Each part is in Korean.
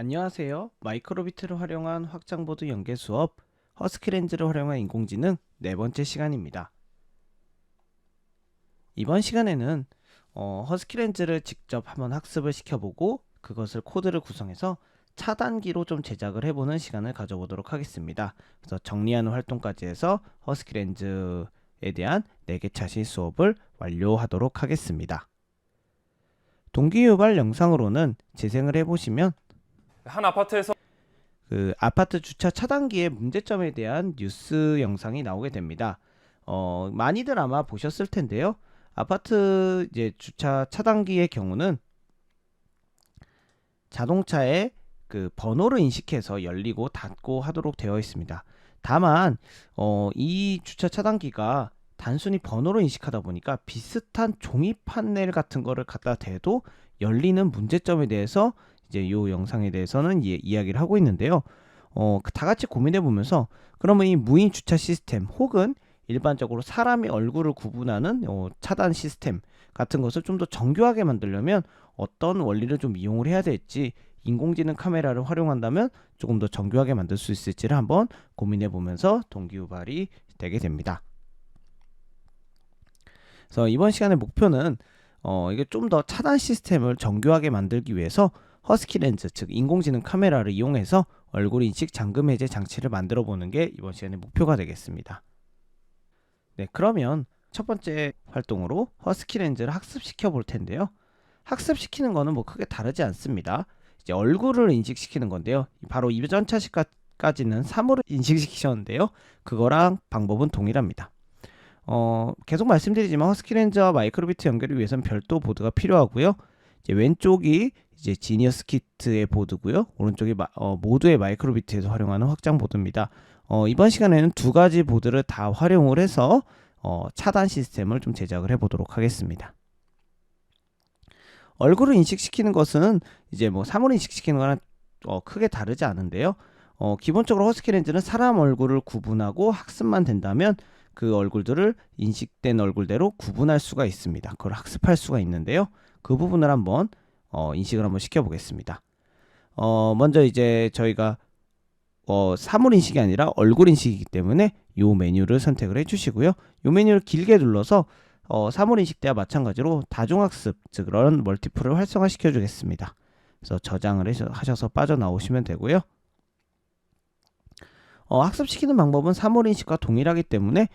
안녕하세요. 마이크로비트를 활용한 확장보드 연계 수업 허스키렌즈를 활용한 인공지능 네 번째 시간입니다. 이번 시간에는 허스키렌즈를 직접 한번 학습을 시켜보고 그것을 코드를 구성해서 차단기로 좀 제작을 해보는 시간을 가져보도록 하겠습니다. 그래서 정리하는 활동까지 해서 허스키렌즈에 대한 4개 차시 수업을 완료하도록 하겠습니다. 동기유발 영상으로는 재생을 해보시면 한 아파트에서 그 아파트 주차 차단기의 문제점에 대한 뉴스 영상이 나오게 됩니다. 많이들 아마 보셨을 텐데요. 아파트 이제 주차 차단기의 경우는 자동차의 그 번호를 인식해서 열리고 닫고 하도록 되어 있습니다. 다만 이 주차 차단기가 단순히 번호로 인식하다 보니까 비슷한 종이 판넬 같은 거를 갖다 대도 열리는 문제점에 대해서 이제 이 영상에 대해서는 이야기를 하고 있는데요. 다 같이 고민해 보면서 그러면 이 무인 주차 시스템 혹은 일반적으로 사람의 얼굴을 구분하는 차단 시스템 같은 것을 좀 더 정교하게 만들려면 어떤 원리를 좀 이용을 해야 될지, 인공지능 카메라를 활용한다면 조금 더 정교하게 만들 수 있을지를 한번 고민해 보면서 동기유발이 되게 됩니다. 그래서 이번 시간의 목표는 이게 좀 더 차단 시스템을 정교하게 만들기 위해서 허스키렌즈, 즉 인공지능 카메라를 이용해서 얼굴 인식 잠금 해제 장치를 만들어 보는 게 이번 시간의 목표가 되겠습니다. 네, 그러면 첫 번째 활동으로 허스키렌즈를 학습시켜 볼 텐데요. 학습시키는 거는 뭐 크게 다르지 않습니다. 이제 얼굴을 인식시키는 건데요. 바로 이전 차시까지는 사물을 인식시키셨는데요. 그거랑 방법은 동일합니다. 계속 말씀드리지만 허스키렌즈와 마이크로비트 연결을 위해서는 별도 보드가 필요하고요. 이제 왼쪽이 이제 지니어스 키트의 보드고요. 오른쪽이 모두의 마이크로비트에서 활용하는 확장 보드입니다. 이번 시간에는 두 가지 보드를 다 활용을 해서 차단 시스템을 좀 제작을 해보도록 하겠습니다. 얼굴을 인식시키는 것은 이제 뭐 사물 인식시키는 거랑 크게 다르지 않은데요. 기본적으로 허스키렌즈는 사람 얼굴을 구분하고 학습만 된다면 그 얼굴들을 인식된 얼굴대로 구분할 수가 있습니다. 그걸 학습할 수가 있는데요. 그 부분을 한번 인식을 한번 시켜보겠습니다. 먼저 이제 저희가 사물 인식이 아니라 얼굴 인식이기 때문에 이 메뉴를 선택을 해주시고요. 이 메뉴를 길게 눌러서 사물 인식 때와 마찬가지로 다중학습, 즉 그런 멀티플을 활성화시켜 주겠습니다. 그래서 저장을 하셔서 빠져나오시면 되고요. 학습시키는 방법은 사물 인식과 동일하기 때문에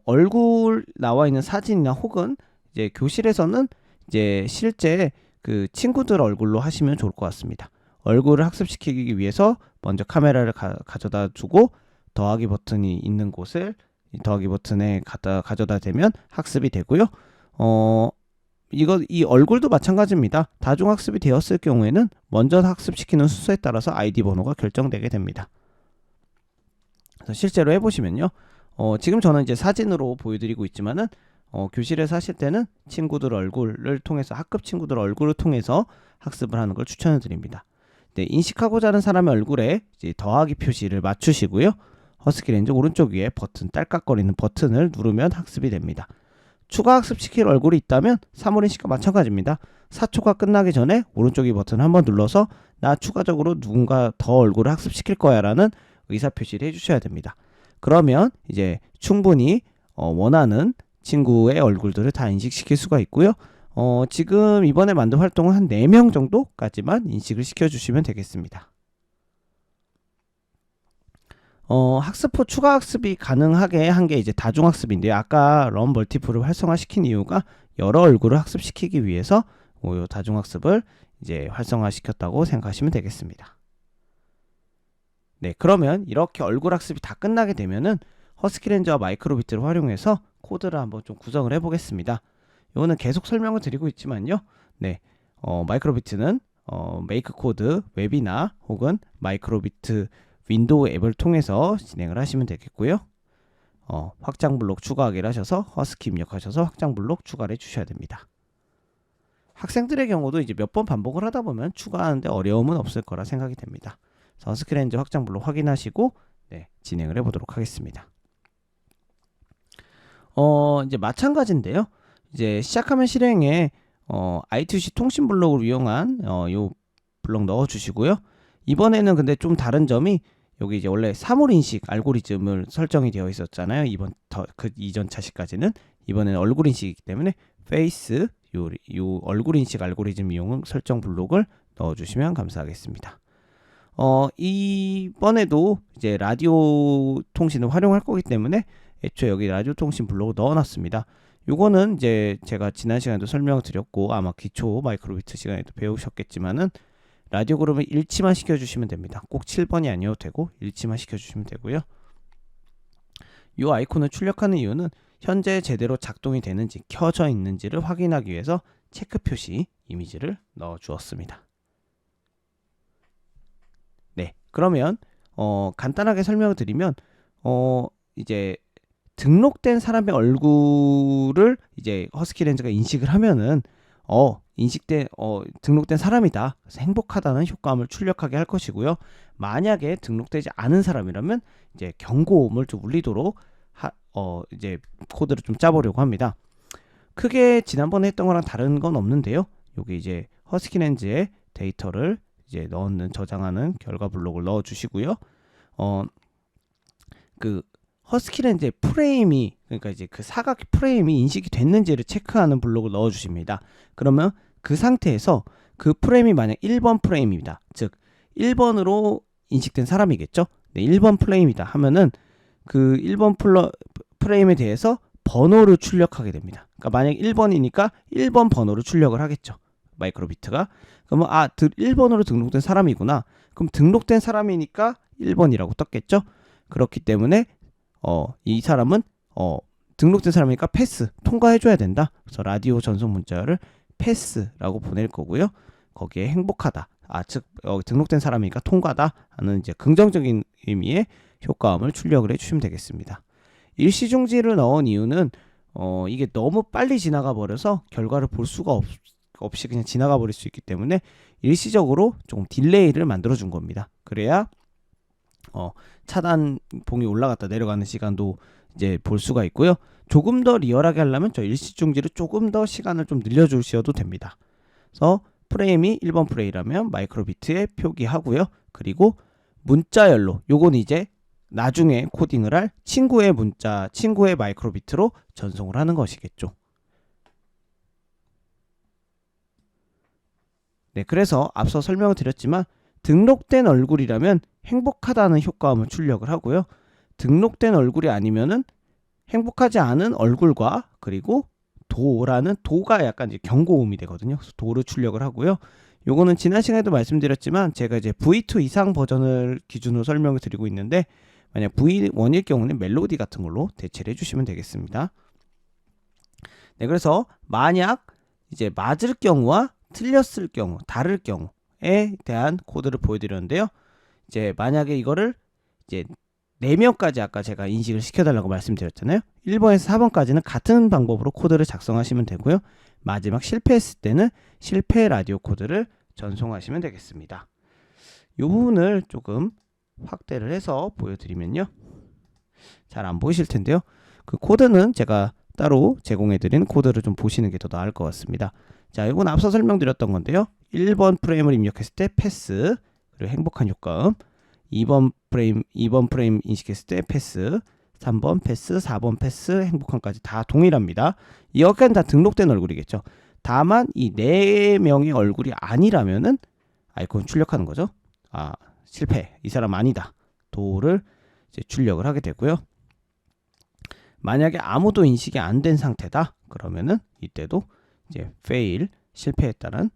얼굴 나와 있는 사진이나 혹은 이제 교실에서는 이제 실제 그 친구들 얼굴로 하시면 좋을 것 같습니다. 얼굴을 학습시키기 위해서 먼저 카메라를 가져다 두고 더하기 버튼이 있는 곳을 더하기 버튼에 가져다 대면 학습이 되고요. 이 얼굴도 마찬가지입니다. 다중학습이 되었을 경우에는 먼저 학습시키는 순서에 따라서 아이디 번호가 결정되게 됩니다. 그래서 실제로 해보시면요. 지금 저는 이제 사진으로 보여드리고 있지만은 교실에서 하실 때는 친구들 얼굴을 통해서 학급 친구들 얼굴을 통해서 학습을 하는 걸 추천을 드립니다. 네, 인식하고자 하는 사람의 얼굴에 이제 더하기 표시를 맞추시고요. 허스키렌즈 오른쪽 위에 버튼, 딸깍거리는 버튼을 누르면 학습이 됩니다. 추가 학습시킬 얼굴이 있다면 사물인식과 마찬가지입니다. 4초가 끝나기 전에 오른쪽 위 버튼 한번 눌러서 나 추가적으로 누군가 더 얼굴을 학습시킬 거야 라는 의사표시를 해주셔야 됩니다. 그러면 이제 충분히 원하는 친구의 얼굴들을 다 인식시킬 수가 있고요. 지금 이번에 만든 활동은 한 4명 정도까지만 인식을 시켜주시면 되겠습니다. 학습 후 추가 학습이 가능하게 한 게 이제 다중학습인데요. 아까 런 멀티플을 활성화시킨 이유가 여러 얼굴을 학습시키기 위해서 다중학습을 이제 활성화시켰다고 생각하시면 되겠습니다. 네, 그러면 이렇게 얼굴 학습이 다 끝나게 되면은 허스키렌즈와 마이크로비트를 활용해서 코드를 한번 좀 구성을 해보겠습니다. 이거는 계속 설명을 드리고 있지만요. 네, 마이크로비트는 메이크 코드 웹이나 혹은 마이크로비트 윈도우 앱을 통해서 진행을 하시면 되겠고요. 확장 블록 추가하기를 하셔서 허스키 입력하셔서 확장 블록 추가를 해주셔야 됩니다. 학생들의 경우도 이제 몇 번 반복을 하다 보면 추가하는데 어려움은 없을 거라 생각이 됩니다. 그래서 허스키렌즈 확장 블록 확인하시고 네, 진행을 해보도록 하겠습니다. 이제 마찬가지인데요. 이제 시작하면 실행에 I2C 통신 블록을 이용한 요 블록 넣어 주시고요. 이번에는 근데 좀 다른 점이 여기 이제 원래 사물 인식 알고리즘을 설정이 되어 있었잖아요. 그 이전 차시까지는. 이번에는 얼굴 인식이기 때문에 페이스 요 얼굴 인식 알고리즘 이용 설정 블록을 넣어주시면 감사하겠습니다. 이번에도 이제 라디오 통신을 활용할 거기 때문에 애초에 여기 라디오 통신 블록을 넣어놨습니다. 요거는 이제 제가 지난 시간에도 설명을 드렸고 아마 기초 마이크로비트 시간에도 배우셨겠지만은 라디오 그룹은 일치만 시켜주시면 됩니다. 꼭 7번이 아니어도 되고 일치만 시켜주시면 되고요. 이 아이콘을 출력하는 이유는 현재 제대로 작동이 되는지 켜져 있는지를 확인하기 위해서 체크 표시 이미지를 넣어 주었습니다. 네, 그러면 간단하게 설명을 드리면 이제 등록된 사람의 얼굴을 이제 허스키렌즈가 인식을 하면은 등록된 사람이다. 그래서 행복하다는 효과음을 출력하게 할 것이고요. 만약에 등록되지 않은 사람이라면 이제 경고음을 좀 울리도록 이제 코드를 좀 짜보려고 합니다. 크게 지난번에 했던 거랑 다른 건 없는데요. 여기 이제 허스키렌즈의 데이터를 이제 저장하는 결과 블록을 넣어 주시고요. 그 허스키렌즈의 프레임이, 그러니까 이제 그 사각 프레임이 인식이 됐는지를 체크하는 블록을 넣어 주십니다. 그러면 그 상태에서 그 프레임이 만약 1번 프레임입니다. 즉 1번으로 인식된 사람이겠죠. 네, 1번 프레임이다 하면은 그 1번 프레임에 대해서 번호를 출력하게 됩니다. 그러니까 만약 1번이니까 1번 번호를 출력을 하겠죠. 마이크로비트가. 그러면 1번으로 등록된 사람이구나. 그럼 등록된 사람이니까 1번이라고 떴겠죠. 그렇기 때문에 이 사람은 등록된 사람이니까 패스, 통과해줘야 된다. 그래서 라디오 전송 문자를 패스라고 보낼 거고요. 거기에 행복하다, 즉 등록된 사람이니까 통과다 하는 이제 긍정적인 의미의 효과음을 출력을 해주시면 되겠습니다. 일시중지를 넣은 이유는 이게 너무 빨리 지나가 버려서 결과를 볼 수가 없이 그냥 지나가 버릴 수 있기 때문에 일시적으로 조금 딜레이를 만들어 준 겁니다. 그래야 차단 봉이 올라갔다 내려가는 시간도 이제 볼 수가 있고요. 조금 더 리얼하게 하려면 저 일시중지를 조금 더 시간을 좀 늘려주셔도 됩니다. 그래서 프레임이 1번 프레임이라면 마이크로비트에 표기하고요. 그리고 문자열로, 요건 이제 나중에 코딩을 할 친구의 문자, 친구의 마이크로비트로 전송을 하는 것이겠죠. 네, 그래서 앞서 설명을 드렸지만 등록된 얼굴이라면 행복하다는 효과음을 출력을 하고요. 등록된 얼굴이 아니면은 행복하지 않은 얼굴과 그리고 도가 약간 이제 경고음이 되거든요. 그래서 도를 출력을 하고요. 요거는 지난 시간에도 말씀드렸지만 제가 이제 V2 이상 버전을 기준으로 설명을 드리고 있는데 만약 V1일 경우는 멜로디 같은 걸로 대체를 해주시면 되겠습니다. 네, 그래서 만약 이제 맞을 경우와 틀렸을 경우, 다를 경우에 대한 코드를 보여드렸는데요. 이제 만약에 이거를 이제 4명까지 아까 제가 인식을 시켜달라고 말씀드렸잖아요. 1번에서 4번까지는 같은 방법으로 코드를 작성하시면 되고요. 마지막 실패했을 때는 실패 라디오 코드를 전송하시면 되겠습니다. 이 부분을 조금 확대를 해서 보여드리면요. 잘 안 보이실 텐데요. 그 코드는 제가 따로 제공해드린 코드를 좀 보시는 게 더 나을 것 같습니다. 자, 이건 앞서 설명드렸던 건데요. 1번 프레임을 입력했을 때 패스, 그리고 행복한 효과음. 2번 프레임 인식했을 때 패스, 3번 패스, 4번 패스, 행복한까지 다 동일합니다. 여기까지는 다 등록된 얼굴이겠죠. 다만 이 4명의 얼굴이 아니라면은 아이콘 출력하는 거죠. 실패, 이 사람 아니다. 도를 이제 출력을 하게 되고요. 만약에 아무도 인식이 안 된 상태다. 그러면은 이때도 이제 fail, 실패했다는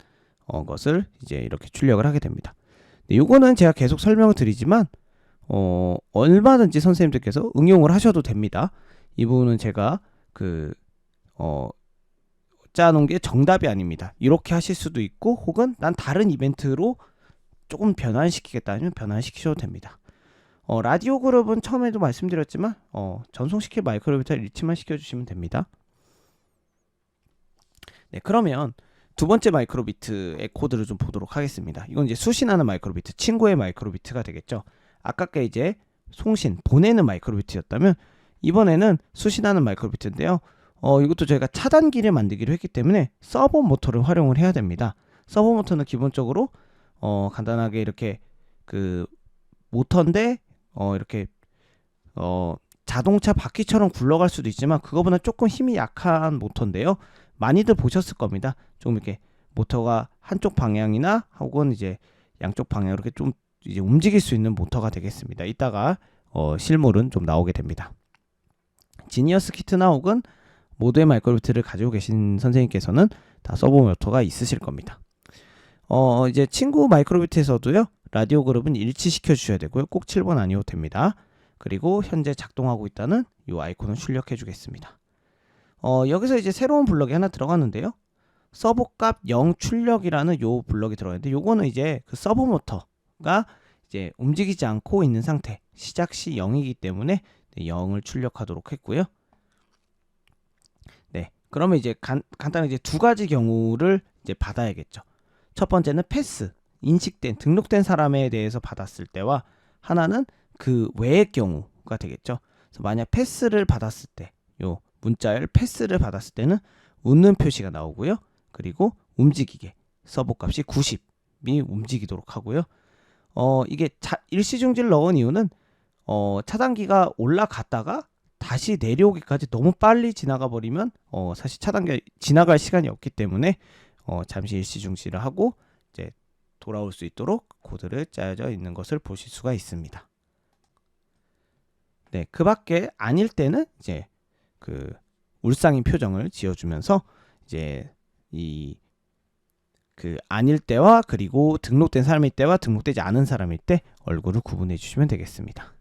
것을 이제 이렇게 출력을 하게 됩니다. 네, 요거는 제가 계속 설명을 드리지만 얼마든지 선생님들께서 응용을 하셔도 됩니다. 이 부분은 제가 짜놓은 게 정답이 아닙니다. 이렇게 하실 수도 있고 혹은 난 다른 이벤트로 조금 변환시키겠다 하면 변환시키셔도 됩니다. 라디오 그룹은 처음에도 말씀드렸지만 전송시킬 마이크로비트를 일치만 시켜주시면 됩니다. 네, 그러면 두 번째 마이크로비트의 코드를 좀 보도록 하겠습니다. 이건 이제 수신하는 마이크로비트, 친구의 마이크로비트가 되겠죠. 아까께 이제 송신, 보내는 마이크로비트였다면 이번에는 수신하는 마이크로비트인데요. 이것도 저희가 차단기를 만들기로 했기 때문에 서버 모터를 활용을 해야 됩니다. 서버 모터는 기본적으로 간단하게 이렇게 그 모터인데 이렇게 자동차 바퀴처럼 굴러갈 수도 있지만 그거보다 조금 힘이 약한 모터인데요. 많이들 보셨을 겁니다. 좀 이렇게 모터가 한쪽 방향이나 혹은 이제 양쪽 방향 이렇게 좀 이제 움직일 수 있는 모터가 되겠습니다. 이따가 실물은 좀 나오게 됩니다. 지니어스 키트나 혹은 모두의 마이크로비트를 가지고 계신 선생님께서는 다 서버 모터가 있으실 겁니다. 이제 친구 마이크로비트에서도요. 라디오 그룹은 일치시켜 주셔야 되고요. 꼭 7번 아니어도 됩니다. 그리고 현재 작동하고 있다는 이 아이콘을 출력해 주겠습니다. 여기서 이제 새로운 블럭이 하나 들어갔는데요. 서버값 0 출력이라는 요 블럭이 들어가는데 요거는 이제 그 서버 모터가 이제 움직이지 않고 있는 상태, 시작 시 0이기 때문에 0을 출력하도록 했고요. 네, 그러면 이제 간단하게 이제 두 가지 경우를 이제 받아야겠죠. 첫 번째는 패스, 인식된, 등록된 사람에 대해서 받았을 때와 하나는 그 외의 경우가 되겠죠. 그래서 만약 패스를 받았을 때, 요 문자열 패스를 받았을 때는 웃는 표시가 나오고요. 그리고 움직이게 서버 값이 90이 움직이도록 하고요. 이게 일시중지를 넣은 이유는 차단기가 올라갔다가 다시 내려오기까지 너무 빨리 지나가 버리면 사실 차단기 지나갈 시간이 없기 때문에 잠시 일시중지를 하고 이제 돌아올 수 있도록 코드를 짜여져 있는 것을 보실 수가 있습니다. 네, 그 밖에 아닐 때는 이제 그 울상인 표정을 지어주면서 이제 그 아닐 때와 그리고 등록된 사람일 때와 등록되지 않은 사람일 때 얼굴을 구분해 주시면 되겠습니다.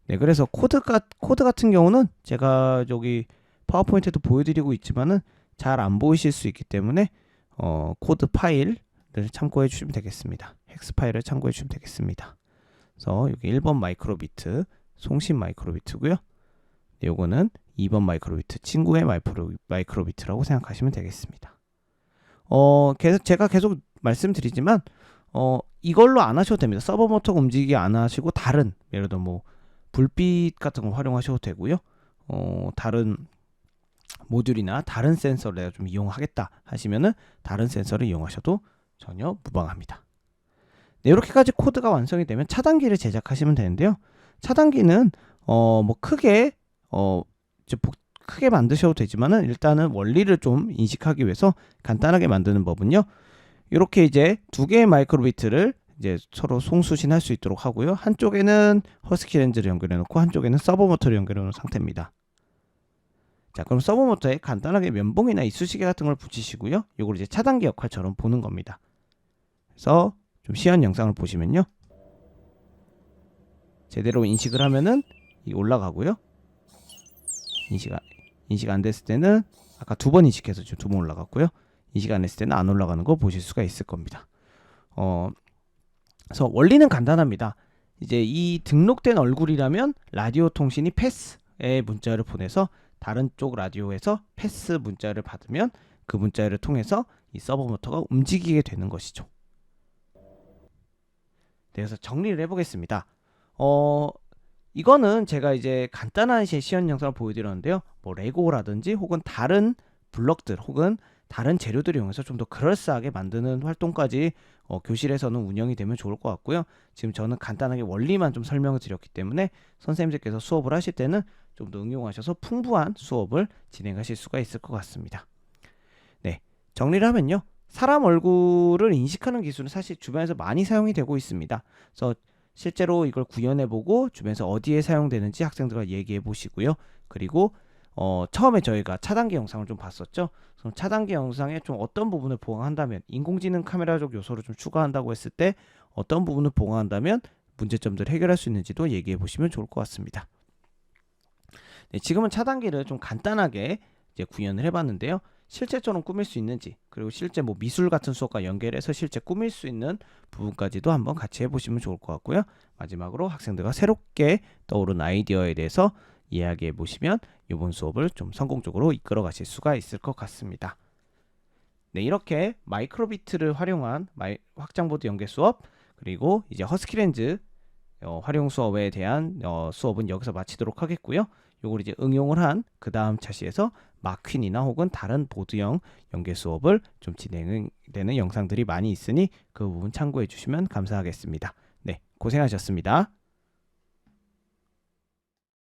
네, 그래서 코드 같은 경우는 제가 여기 파워포인트에도 보여드리고 있지만은 잘 안 보이실 수 있기 때문에 코드 파일을 참고해 주시면 되겠습니다. 헥스 파일을 참고해 주시면 되겠습니다. 그래서 여기 1번 마이크로비트 송신 마이크로비트고요. 네, 요거는 2번 마이크로비트 친구의 마이크로비트라고 생각하시면 되겠습니다. 제가 계속 말씀드리지만 이걸로 안 하셔도 됩니다. 서버 모터가 움직이게 안 하시고 다른 예를 들어 뭐 불빛 같은 거 활용하셔도 되고요. 다른 모듈이나 다른 센서를 내가 좀 이용하겠다 하시면은 다른 센서를 이용하셔도 전혀 무방합니다. 네, 이렇게까지 코드가 완성이 되면 차단기를 제작하시면 되는데요. 차단기는 뭐 크게 만드셔도 되지만은 일단은 원리를 좀 인식하기 위해서 간단하게 만드는 법은요. 이렇게 이제 두 개의 마이크로비트를 이제 서로 송수신할 수 있도록 하고요. 한쪽에는 허스키 렌즈를 연결해 놓고 한쪽에는 서버 모터를 연결해 놓은 상태입니다. 자, 그럼 서버 모터에 간단하게 면봉이나 이쑤시개 같은 걸 붙이시고요. 이걸 이제 차단기 역할처럼 보는 겁니다. 그래서 좀 시연 영상을 보시면요. 제대로 인식을 하면은 올라가고요. 인식 안 됐을 때는 아까 두 번 인식해서 지금 2번 올라갔고요. 인식 안 했을 때는 안 올라가는 거 보실 수가 있을 겁니다. 그래서 원리는 간단합니다. 이제 이 등록된 얼굴이라면 라디오 통신이 패스의 문자를 보내서 다른 쪽 라디오에서 패스 문자를 받으면 그 문자를 통해서 이 서버 모터가 움직이게 되는 것이죠. 네, 그래서 정리를 해보겠습니다. 이거는 제가 이제 간단한 시연 영상을 보여드렸는데요. 뭐 레고라든지 혹은 다른 블럭들 혹은 다른 재료들을 이용해서 좀 더 그럴싸하게 만드는 활동까지 교실에서는 운영이 되면 좋을 것 같고요. 지금 저는 간단하게 원리만 좀 설명을 드렸기 때문에 선생님들께서 수업을 하실 때는 좀 더 응용하셔서 풍부한 수업을 진행하실 수가 있을 것 같습니다. 네, 정리를 하면요. 사람 얼굴을 인식하는 기술은 사실 주변에서 많이 사용이 되고 있습니다. 그래서 실제로 이걸 구현해보고 주변에서 어디에 사용되는지 학생들과 얘기해 보시고요. 그리고 처음에 저희가 차단기 영상을 좀 봤었죠. 그럼 차단기 영상에 좀 어떤 부분을 보강한다면 인공지능 카메라적 요소를 좀 추가한다고 했을 때 어떤 부분을 보강한다면 문제점들을 해결할 수 있는지도 얘기해 보시면 좋을 것 같습니다. 네, 지금은 차단기를 좀 간단하게 이제 구현을 해봤는데요. 실제처럼 꾸밀 수 있는지 그리고 실제 뭐 미술 같은 수업과 연결해서 실제 꾸밀 수 있는 부분까지도 한번 같이 해보시면 좋을 것 같고요. 마지막으로 학생들과 새롭게 떠오른 아이디어에 대해서 이야기해 보시면 이번 수업을 좀 성공적으로 이끌어 가실 수가 있을 것 같습니다. 네, 이렇게 마이크로비트를 활용한 확장보드 연계 수업 그리고 이제 허스키렌즈 활용 수업에 대한 수업은 여기서 마치도록 하겠고요. 요걸 이제 응용을 한 그 다음 차시에서 마퀸이나 혹은 다른 보드형 연계 수업을 좀 진행되는 영상들이 많이 있으니 그 부분 참고해 주시면 감사하겠습니다. 네, 고생하셨습니다.